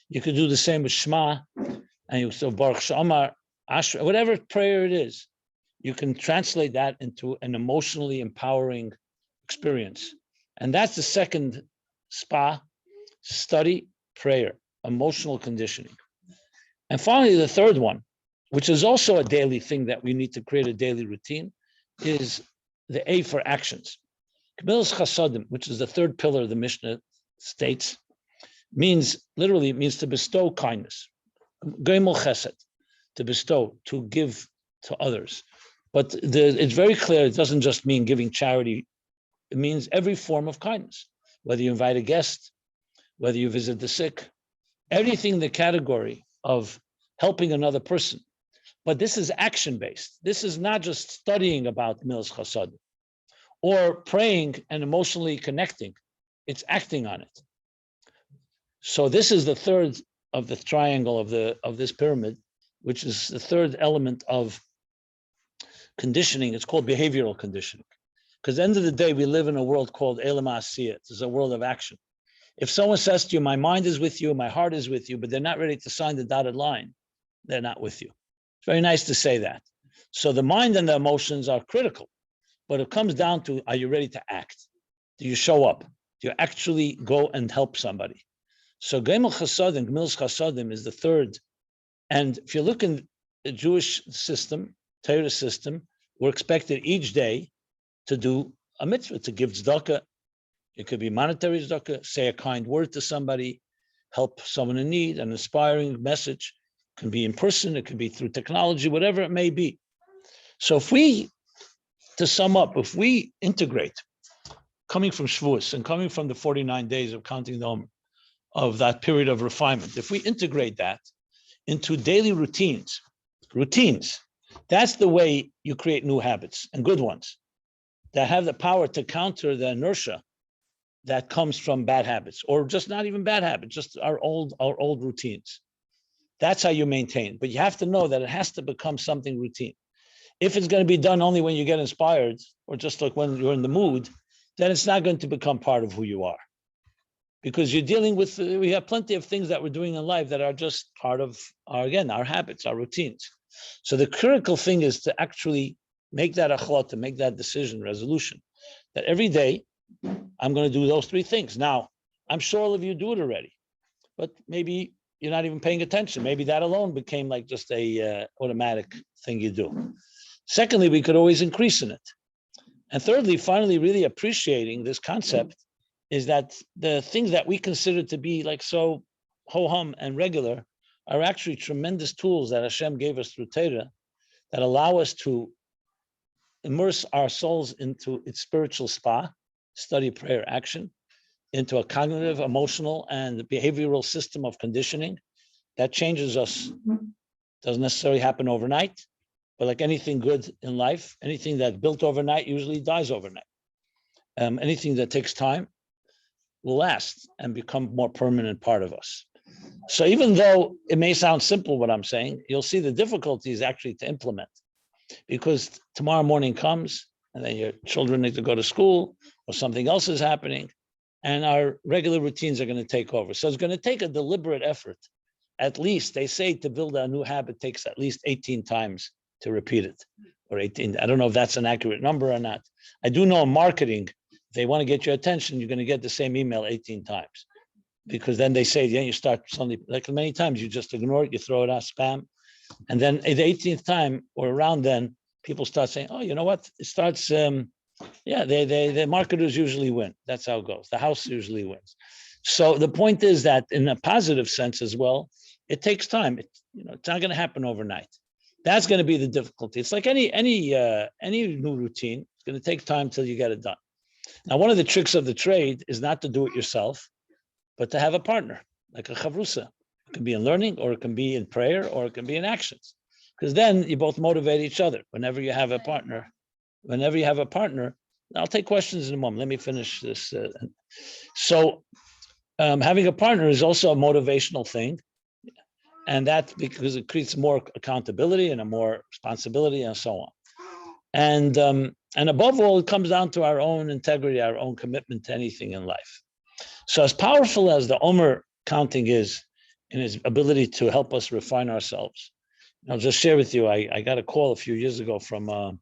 You could do the same with Shema, and you still Baruch Shamar, Ashra, whatever prayer it is, you can translate that into an emotionally empowering experience. And that's the second spa, study prayer, emotional conditioning. And finally, the third one, which is also a daily thing that we need to create a daily routine, is the A for actions. Kamilas Chasadim, which is the third pillar the Mishnah states, literally means to bestow kindness. Goimel Chesed, to bestow, to give to others. But it's very clear, it doesn't just mean giving charity, it means every form of kindness. Whether you invite a guest, whether you visit the sick, everything in the category of helping another person. But this is action-based. This is not just studying about Milas Chasad or praying and emotionally connecting. It's acting on it. So this is the third of the triangle of this pyramid, which is the third element of conditioning. It's called behavioral conditioning. Because at the end of the day, we live in a world called Elam Asiyah. It's a world of action. If someone says to you, my mind is with you, my heart is with you, but they're not ready to sign the dotted line, they're not with you. It's very nice to say that. So the mind and the emotions are critical, but it comes down to, are you ready to act? Do you show up? Do you actually go and help somebody? So Gemel Chasadim, Gemilas Chasadim is the third. And if you look in the Jewish system, Torah system, we're expected each day to do a mitzvah, to give tzedakah. It could be monetary tzedakah, say a kind word to somebody, help someone in need, an inspiring message. It can be in person, it can be through technology, whatever it may be. So to sum up, if we integrate, coming from Zchus and coming from the 49 days of counting the Omer, of that period of refinement, if we integrate that into daily routines, that's the way you create new habits and good ones that have the power to counter the inertia that comes from bad habits, or just not even bad habits, just our old routines. That's how you maintain. But you have to know that it has to become something routine. If it's going to be done only when you get inspired, or just like when you're in the mood, then it's not going to become part of who you are. Because you're dealing with, we have plenty of things that we're doing in life that are just part of our habits, our routines. So the critical thing is to actually make that achlot, to make that decision, resolution, that every day I'm going to do those three things. Now, I'm sure all of you do it already, but maybe you're not even paying attention. Maybe that alone became like just a automatic thing you do. Secondly, we could always increase in it. And thirdly, finally, really appreciating this concept is that the things that we consider to be like so ho-hum and regular are actually tremendous tools that Hashem gave us through Torah that allow us to immerse our souls into its spiritual spa, study, prayer, action, into a cognitive, emotional, and behavioral system of conditioning that changes us. Doesn't necessarily happen overnight, but like anything good in life, anything that's built overnight usually dies overnight. Anything that takes time will last and become more permanent part of us. So even though it may sound simple what I'm saying, you'll see the difficulty is actually to implement, because tomorrow morning comes and then your children need to go to school or something else is happening and our regular routines are going to take over. So it's going to take a deliberate effort. At least they say to build a new habit takes at least 18 times to repeat it, or 18. I don't know if that's an accurate number or not. I do know in marketing, if they want to get your attention, you're going to get the same email 18 times. Because then they say, you start suddenly, like many times, you just ignore it, you throw it out, spam. And then the 18th time or around then, people start saying, oh, you know what? It starts, the marketers usually win. That's how it goes. The house usually wins. So the point is that in a positive sense as well, it takes time. It's not going to happen overnight. That's going to be the difficulty. It's like any new routine. It's going to take time till you get it done. Now, one of the tricks of the trade is not to do it yourself, but to have a partner, like a chavrusa. It can be in learning, or it can be in prayer, or it can be in actions. Because then you both motivate each other. Whenever you have a partner, I'll take questions in a moment. Let me finish this. So having a partner is also a motivational thing. And that's because it creates more accountability and a more responsibility and so on. And above all, it comes down to our own integrity, our own commitment to anything in life. So as powerful as the Omer counting is in its ability to help us refine ourselves, I'll just share with you, I got a call a few years ago from a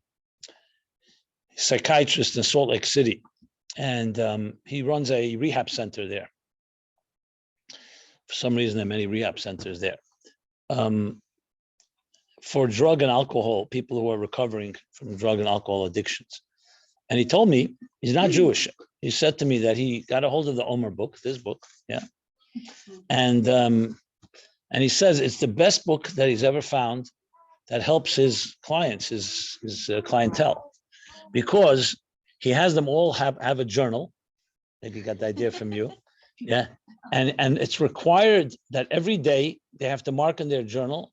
psychiatrist in Salt Lake City, and he runs a rehab center there. For some reason, there are many rehab centers there. For drug and alcohol, people who are recovering from drug and alcohol addictions. And he told me, he's not Jewish. He said to me that he got a hold of the Omer book, this book, yeah. And he says it's the best book that he's ever found that helps his clients, his clientele, because he has them all have a journal. Maybe you got the idea from you. Yeah. And it's required that every day they have to mark in their journal,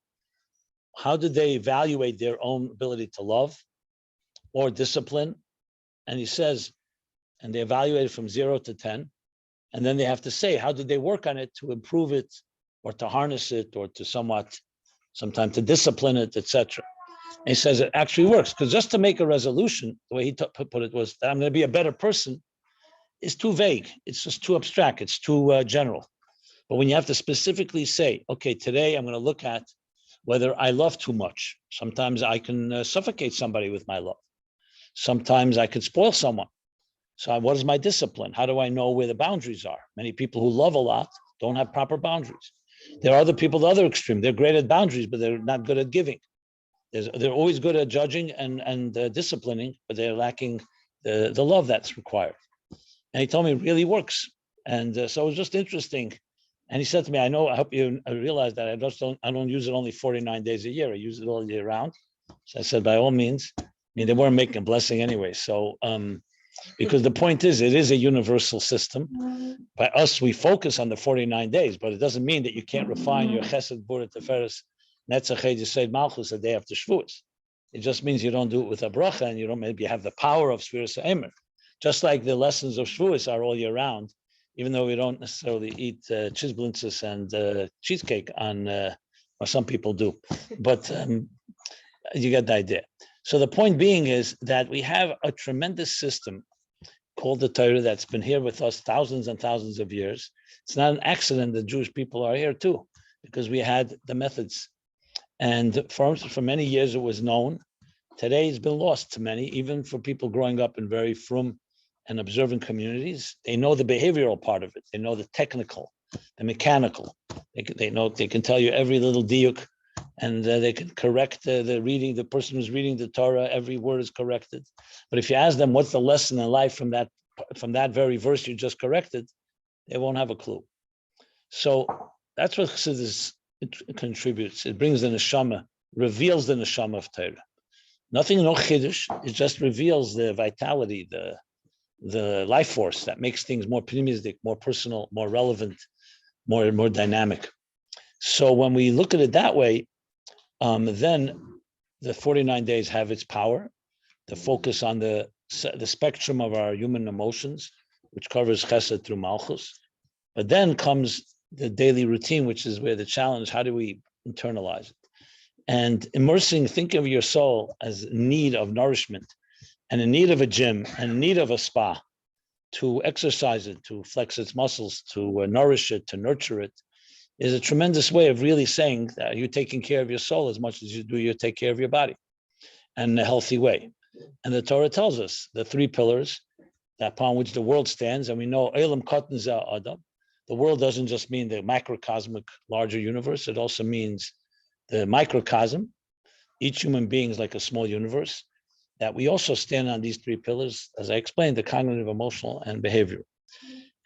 how did they evaluate their own ability to love or discipline? And he says, and they evaluate it from 0 to 10. And then they have to say, how did they work on it to improve it or to harness it or to sometimes to discipline it, etc. And he says it actually works, because just to make a resolution, the way he put it was that I'm going to be a better person is too vague. It's just too abstract. It's too general. But when you have to specifically say, okay, today I'm going to look at whether I love too much. Sometimes I can suffocate somebody with my love. Sometimes I could spoil someone. So what is my discipline? How do I know where the boundaries are? Many people who love a lot don't have proper boundaries. There are other people, the other extreme. They're great at boundaries, but they're not good at giving. They're always good at judging and disciplining, but they're lacking the love that's required. And he told me it really works. And so it was just interesting. And he said to me, I hope you realize that I don't use it only 49 days a year. I use it all year round. So I said, by all means, they weren't making a blessing anyway. So, because the point is, it is a universal system. By us, we focus on the 49 days, but it doesn't mean that you can't refine your chesed, bura, teferes, netzach, yesod, malchus the day after Shavuos. It just means you don't do it with a bracha, and you don't maybe have the power of Sfira Sa'emer. Just like the lessons of Shavuos are all year round, even though we don't necessarily eat cheeseblintzes and cheesecake on, or some people do, but you get the idea. So the point being is that we have a tremendous system called the Torah that's been here with us thousands and thousands of years. It's not an accident that Jewish people are here too, because we had the methods. And for many years it was known. Today it's been lost to many, even for people growing up in very frum and observant communities. They know the behavioral part of it. They know the technical, the mechanical. They can tell you every little diuk, and they can correct the reading. The person who's reading the Torah, every word is corrected. But if you ask them what's the lesson in life from that very verse you just corrected, they won't have a clue. So that's what Chassidus contributes. It brings the neshama, reveals the neshama of Torah. Nothing, no chiddush. It just reveals the vitality, the life force that makes things more pneumistic, more personal, more relevant, more dynamic. So when we look at it that way, then the 49 days have its power, the focus on the spectrum of our human emotions, which covers chesed through malchus. But then comes the daily routine, which is where the challenge, how do we internalize it? And think of your soul as in need of nourishment and in need of a gym and in need of a spa to exercise it, to flex its muscles, to nourish it, to nurture it, is a tremendous way of really saying that you're taking care of your soul as much as you take care of your body, and in a healthy way. And the Torah tells us the 3 pillars upon which the world stands, and we know Elam Katan Za Adam. The world doesn't just mean the macrocosmic larger universe, it also means the microcosm. Each human being is like a small universe, that we also stand on these 3 pillars, as I explained, the cognitive, emotional, and behavioral.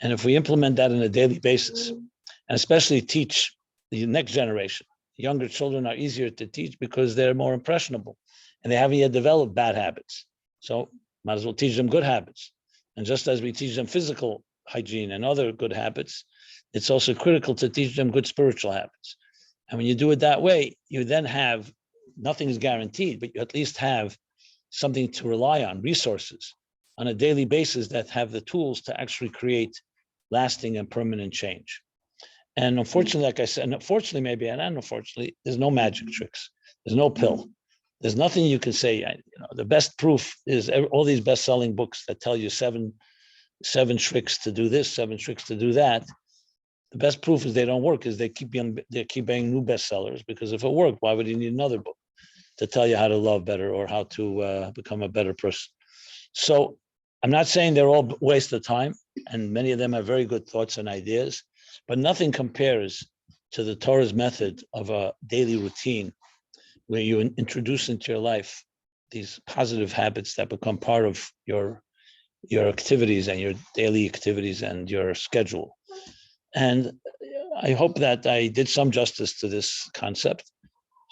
And if we implement that on a daily basis, and especially teach the next generation, younger children are easier to teach because they're more impressionable and they haven't yet developed bad habits. So might as well teach them good habits. And just as we teach them physical hygiene and other good habits, it's also critical to teach them good spiritual habits. And when you do it that way, you then have, nothing is guaranteed, but you at least have something to rely on, resources on a daily basis that have the tools to actually create lasting and permanent change. And unfortunately, like I said, and unfortunately maybe, and unfortunately, there's no magic tricks. There's no pill. There's nothing you can say. The best proof is all these best-selling books that tell you seven tricks to do this, 7 tricks to do that. The best proof is they don't work. Is they keep buying new bestsellers, because if it worked, why would you need another book to tell you how to love better or how to become a better person? So I'm not saying they're all a waste of time, and many of them have very good thoughts and ideas, but nothing compares to the Torah's method of a daily routine where you introduce into your life these positive habits that become part of your activities and your daily activities and your schedule. And I hope that I did some justice to this concept,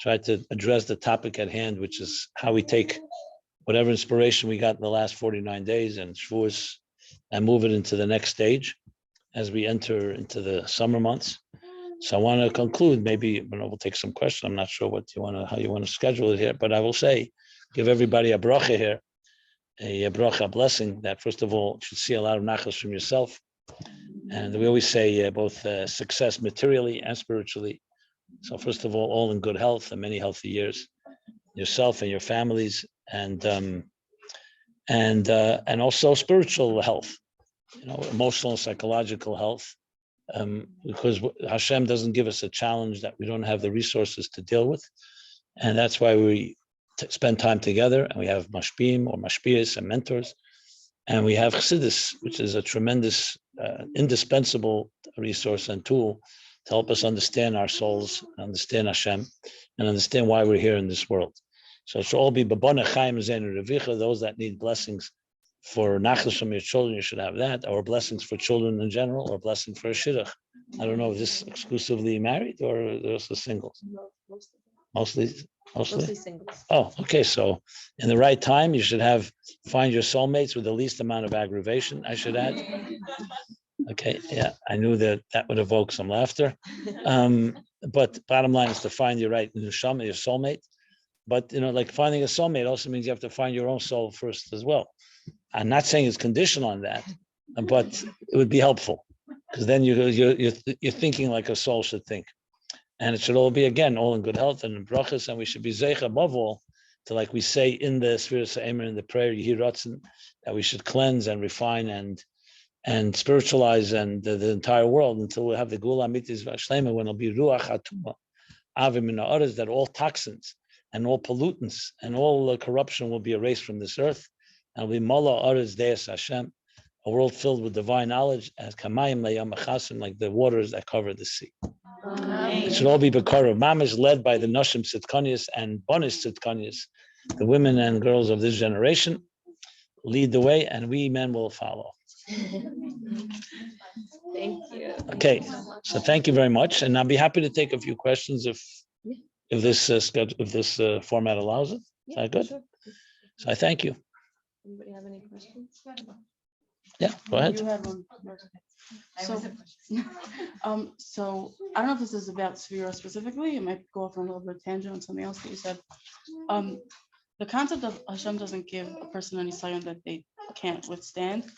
tried to address the topic at hand, which is how we take whatever inspiration we got in the last 49 days and Zchus and move it into the next stage as we enter into the summer months. So I want to conclude, maybe we'll take some questions. I'm not sure how you want to schedule it here, but I will say, give everybody a bracha here, a bracha, blessing that first of all, you should see a lot of nachas from yourself. And we always say both success materially and spiritually. So first of all in good health and many healthy years, yourself and your families, and also spiritual health, emotional and psychological health, because Hashem doesn't give us a challenge that we don't have the resources to deal with, and that's why we spend time together, and we have mashpim or mashpiyas and mentors, and we have chassidus, which is a tremendous, indispensable resource and tool to help us understand our souls, understand Hashem, and understand why we're here in this world. So it should all be babana chaim zeinu revicha. Those that need blessings for nachas from your children, you should have that, or blessings for children in general, or blessing for a shidduch. I don't know, is this exclusively married or there's the singles? Mostly singles. Oh, okay. So in the right time, you should find your soulmates with the least amount of aggravation, I should add. Okay, yeah, I knew that would evoke some laughter. But bottom line is to find your right neshama, your soulmate. But like finding a soulmate also means you have to find your own soul first as well. I'm not saying it's conditional on that, but it would be helpful, because then you're thinking like a soul should think, and it should all be, again, all in good health and in brachas, and we should be zeich above all to, like we say in the Sfira Se'emer, in the prayer Yehiratzen, that we should cleanse and refine and spiritualize and the entire world until we have the Gula Amitis Vashlema, when it'll be Ruach Hatuma, Avim in Ha'aretz, that all toxins and all pollutants and all corruption will be erased from this earth, and will be Mala Aretz Deis Hashem, a world filled with divine knowledge, as Kamayim Layam Achasim, like the waters that cover the sea. Amen. It should all be Bekarav Mamish, led by the Nashim Tzidkanias and Bonish Tzidkanias, the women and girls of this generation, lead the way, and we men will follow. Thank you. Okay, so thank you very much, and I'll be happy to take a few questions if this format allows it. Is that good? Sure. So I thank you. Anybody have any questions? Yeah, go ahead. You had one. So I don't know if this is about Sfira specifically. It might go off on a little bit of tangent on something else that you said. The concept of Hashem doesn't give a person any sign that they can't withstand.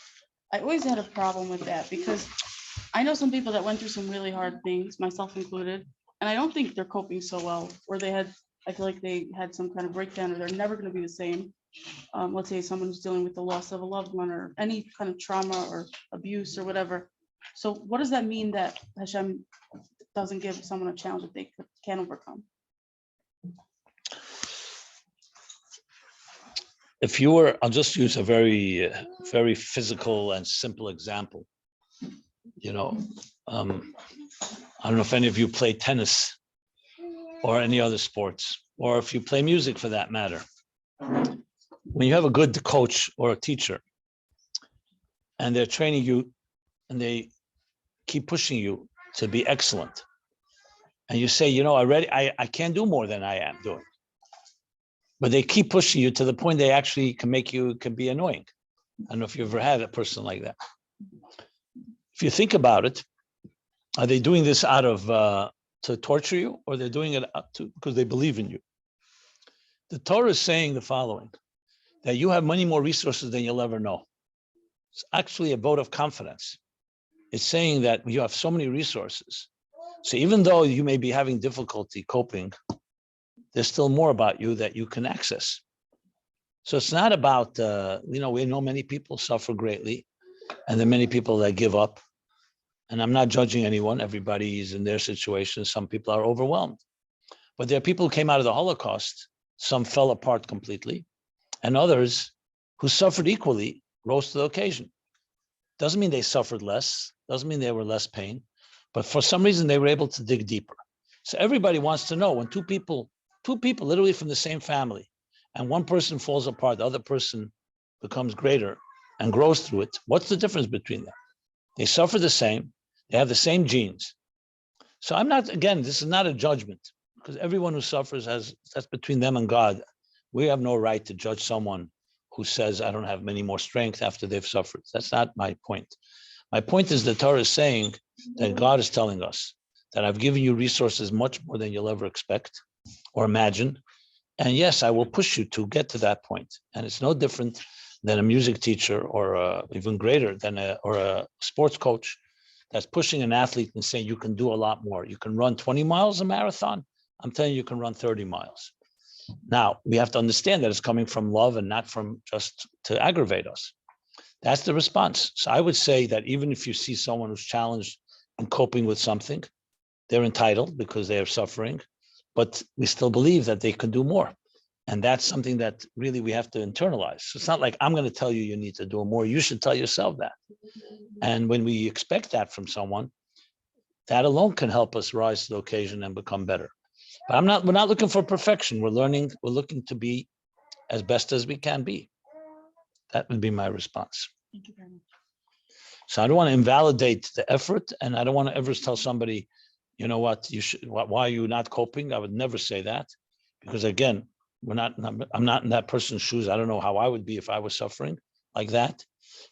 I always had a problem with that, because I know some people that went through some really hard things, myself included, and I don't think they're coping so well, or I feel like they had some kind of breakdown, or they're never going to be the same. Let's say someone who's dealing with the loss of a loved one, or any kind of trauma or abuse or whatever. So what does that mean that Hashem doesn't give someone a challenge that they can overcome? I'll just use a very, very physical and simple example. I don't know if any of you play tennis or any other sports, or if you play music for that matter. When you have a good coach or a teacher, and they're training you, and they keep pushing you to be excellent, and you say, I can't do more than I am doing. But they keep pushing you to the point they actually can be annoying. I don't know if you've ever had a person like that. If you think about it, are they doing this out of to torture you, or they're doing it because they believe in you? The Torah is saying the following, that you have many more resources than you'll ever know. It's actually a vote of confidence. It's saying that you have so many resources. So even though you may be having difficulty coping, there's still more about you that you can access. So it's not about, we know many people suffer greatly, and there are many people that give up. And I'm not judging anyone. Everybody is in their situation. Some people are overwhelmed. But there are people who came out of the Holocaust. Some fell apart completely. And others who suffered equally rose to the occasion. Doesn't mean they suffered less. Doesn't mean they were less pain. But for some reason, they were able to dig deeper. So everybody wants to know when two people literally from the same family, and one person falls apart, the other person becomes greater and grows through it. What's the difference between them? They suffer the same. They have the same genes. So this is not a judgment, because everyone who suffers that's between them and God. We have no right to judge someone who says, I don't have many more strength after they've suffered. That's not my point. My point is the Torah is saying that God is telling us that I've given you resources much more than you'll ever expect or imagine. And yes, I will push you to get to that point. And it's no different than a music teacher or even greater than a sports coach that's pushing an athlete and saying, you can do a lot more. You can run 20 miles a marathon. I'm telling you, you can run 30 miles. Now, we have to understand that it's coming from love and not from just to aggravate us. That's the response. So I would say that even if you see someone who's challenged in coping with something, they're entitled because they are suffering, but we still believe that they can do more. And that's something that really we have to internalize. So it's not like I'm going to tell you you need to do more. You should tell yourself that. And when we expect that from someone, that alone can help us rise to the occasion and become better. But we're not looking for perfection. We're looking to be as best as we can be. That would be my response. Thank you very much. So I don't want to invalidate the effort, and I don't want to ever tell somebody, you know what, why are you not coping? I would never say that, because again, I'm not in that person's shoes. I don't know how I would be if I was suffering like that.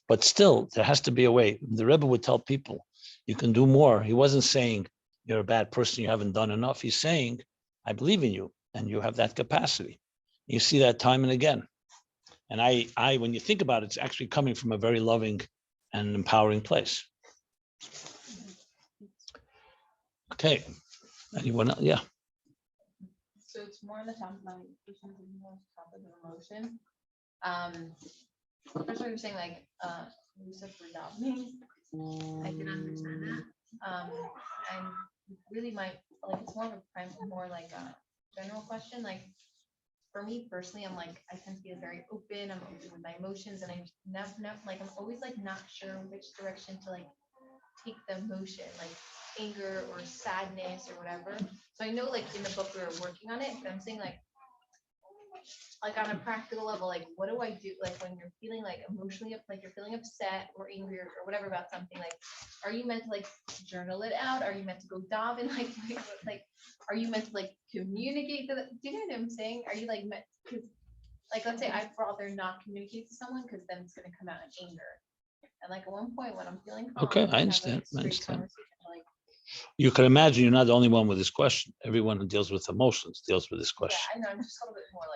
But still, there has to be a way. The Rebbe would tell people, you can do more. He wasn't saying you're a bad person, you haven't done enough. He's saying, I believe in you, and you have that capacity. You see that time and again. And I, when you think about it, it's actually coming from a very loving and empowering place. Okay. Anyone else? Yeah. So it's more on the top of my emotion. First what you're saying, like Yusuf for davening, I can understand that. And really it's more of a general question. Like for me personally, I tend to be very open. I'm open with my emotions, and I never I'm always not sure which direction to take the emotion, like anger or sadness or whatever. So I know in the book we were working on it, but I'm saying on a practical level, what do I do when you're feeling emotionally you're feeling upset or angry or whatever about something, are you meant to journal it out? Are you meant to go daven? Are you meant to communicate to do you know what I'm saying? Are you meant to, let's say I'd rather not communicate to someone because then it's going to come out in anger. And at one point when I'm feeling calm, Okay, I have understand. a I straight understand. conversation, You can imagine you're not the only one with this question. Everyone who deals with emotions deals with this yeah, question. I know, I'm just a little bit more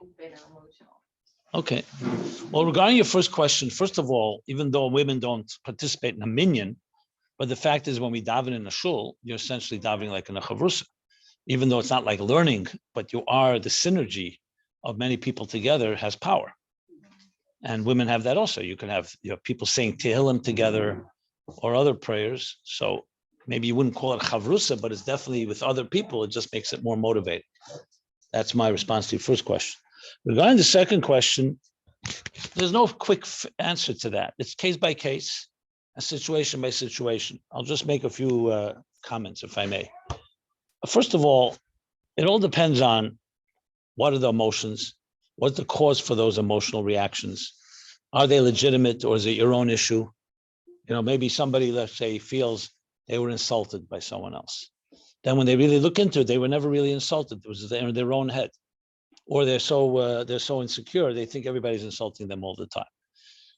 open and emotional. Okay. Well, regarding your first question, first of all, even though women don't participate in a minyan, but the fact is when we daven in a shul, you're essentially davening like in a chavrusa, even though it's not like learning, but you are the synergy of many people together has power. And women have that also. You can have people saying Tehillim together or other prayers. So maybe you wouldn't call it chavrusa, but it's definitely with other people. It just makes it more motivating. That's my response to your first question. Regarding the second question, there's no quick answer to that. It's case by case, a situation by situation. I'll just make a few comments, if I may. First of all, it all depends on what are the emotions, what's the cause for those emotional reactions. Are they legitimate, or is it your own issue? Maybe somebody, let's say, feels they were insulted by someone else. Then when they really look into it, they were never really insulted. It was in their own head. Or they're so insecure, they think everybody's insulting them all the time.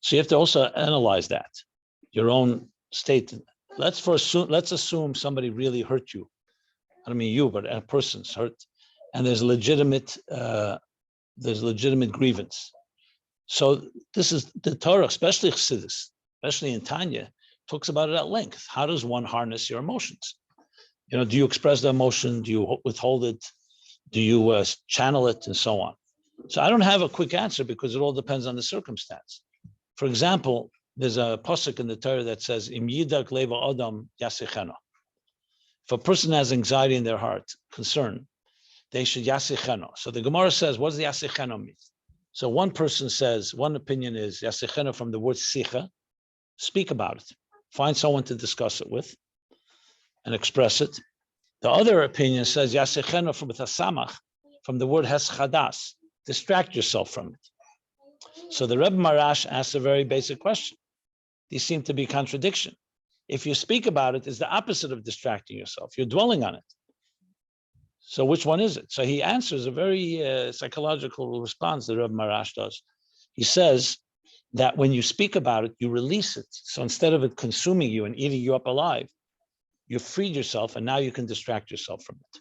So you have to also analyze that, your own state. Let's assume somebody really hurt you. I don't mean you, but a person's hurt, and there's legitimate grievance. So this is the Torah, especially Chassidus, especially in Tanya, talks about it at length. How does one harness your emotions? Do you express the emotion? Do you withhold it? Do you channel it, and so on? So I don't have a quick answer because it all depends on the circumstance. For example, there's a pasuk in the Torah that says, "Im yidak leva adam yasicheno." If a person has anxiety in their heart, concern, they should yasicheno. So the Gemara says, what does the yasicheno mean? So one person says, one opinion is yasicheno from the word sicha, speak about it. Find someone to discuss it with and express it. The other opinion says yasicheno from samach, from the word heschadas, distract yourself from it. So the Rebbe Marash asks a very basic question. These seem to be contradiction. If you speak about it, it's the opposite of distracting yourself. You're dwelling on it. So which one is it? So he answers a very psychological response that Rebbe Marash does. He says that when you speak about it, you release it. So instead of it consuming you and eating you up alive, you freed yourself and now you can distract yourself from it,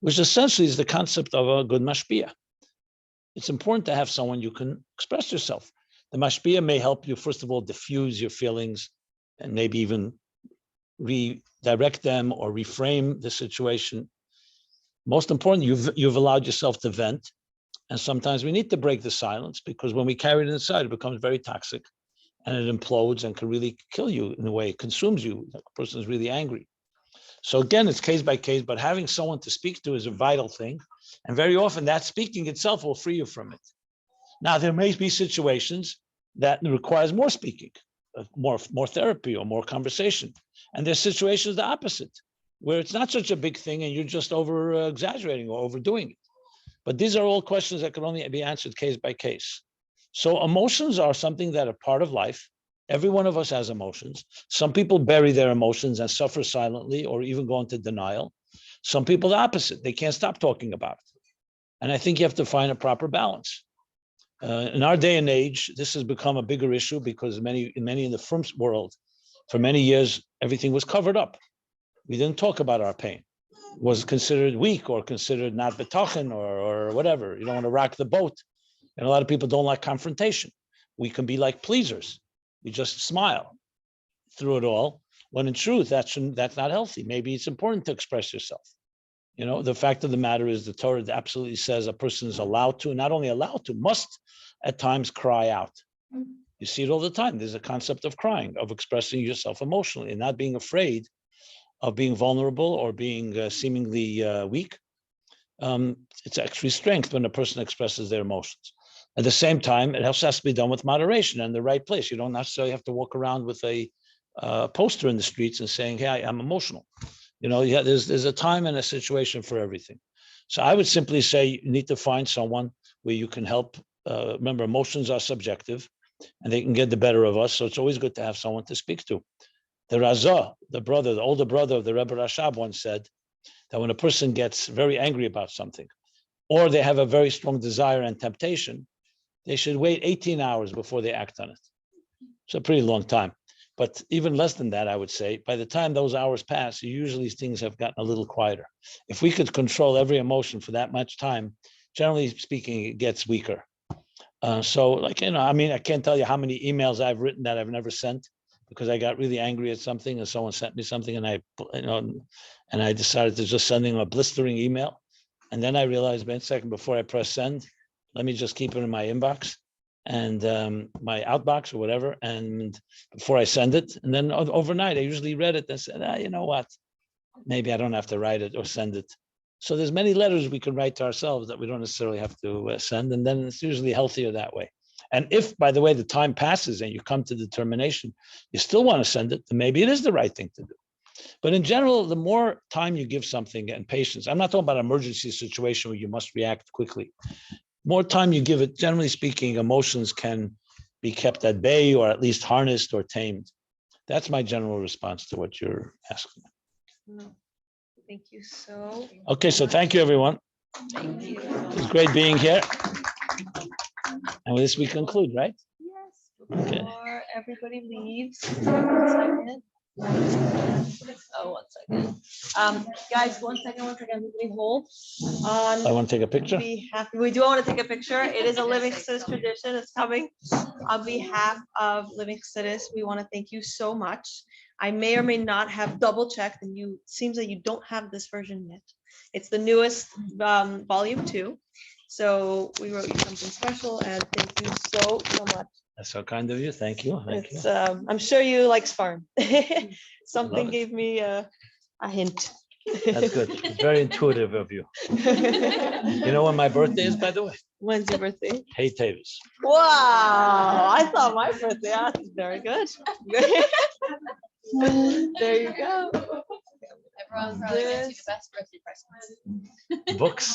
which essentially is the concept of a good mashpia. It's important to have someone you can express yourself. The mashpia may help you, first of all, diffuse your feelings and maybe even redirect them or reframe the situation. Most important, you've allowed yourself to vent. And sometimes we need to break the silence because when we carry it inside, it becomes very toxic and it implodes and can really kill you in a way, it consumes you. The person is really angry. So again, it's case by case, but having someone to speak to is a vital thing. And very often that speaking itself will free you from it. Now, there may be situations that requires more speaking, more therapy or more conversation. And there's situations the opposite, where it's not such a big thing and you're just over exaggerating or overdoing it. But these are all questions that can only be answered case by case. So emotions are something that are part of life. Every one of us has emotions. Some people bury their emotions and suffer silently or even go into denial. Some people the opposite. They can't stop talking about it. And I think you have to find a proper balance. In our day and age, this has become a bigger issue because many in the firm world, for many years, everything was covered up. We didn't talk about our pain. It was considered weak or considered not betochen or whatever. You don't want to rock the boat. And a lot of people don't like confrontation. We can be like pleasers. We just smile through it all, when in truth, that's not healthy. Maybe it's important to express yourself. The fact of the matter is the Torah absolutely says a person is allowed to, not only allowed to, must at times cry out. You see it all the time. There's a concept of crying, of expressing yourself emotionally and not being afraid of being vulnerable or being seemingly weak. It's actually strength when a person expresses their emotions. At the same time, it has to be done with moderation and the right place. You don't necessarily have to walk around with a poster in the streets and saying, "Hey, I'm emotional." There's a time and a situation for everything. So I would simply say you need to find someone where you can help. Remember, emotions are subjective and they can get the better of us. So it's always good to have someone to speak to. The Razah, the older brother of the Rebbe Rashab once said that when a person gets very angry about something, or they have a very strong desire and temptation, they should wait 18 hours before they act on it. It's a pretty long time. But even less than that, I would say, by the time those hours pass, usually things have gotten a little quieter. If we could control every emotion for that much time, generally speaking, it gets weaker. I can't tell you how many emails I've written that I've never sent because I got really angry at something and someone sent me something and I decided to just send them a blistering email. And then I realized, wait a second, before I press send, let me just keep it in my inbox and my outbox or whatever. And before I send it, and then overnight, I usually read it and said, you know what? Maybe I don't have to write it or send it. So there's many letters we can write to ourselves that we don't necessarily have to send. And then it's usually healthier that way. And if, by the way, the time passes and you come to determination, you still want to send it, then maybe it is the right thing to do. But in general, the more time you give something and patience, I'm not talking about an emergency situation where you must react quickly. More time you give it, generally speaking, emotions can be kept at bay or at least harnessed or tamed. That's my general response to what you're asking. Thank you so. Okay, so thank you, everyone. Thank you. It was great being here. And with this, we conclude, right? Yes. Okay. Before everybody leaves, 1 second. Oh, 1 second. Guys, 1 second. Everybody hold. I want to take a picture. We do want to take a picture. It is a Living Chassidus tradition. It's coming. On behalf of Living Chassidus, we want to thank you so much. I may or may not have double checked, and you seems that you don't have this version yet. It's the newest volume 2. So we wrote you something special, and thank you so much. That's so kind of you. Thank you. Thank you. I'm sure you like Sfarm. Something Love it. gave me a hint. That's good. It's very intuitive of you. You know when my birthday is, by the way? When's your birthday? Hey, Tavis. Wow, I thought my birthday. That's very good. There you go. Everyone's probably gets you the best birthday presents. Books.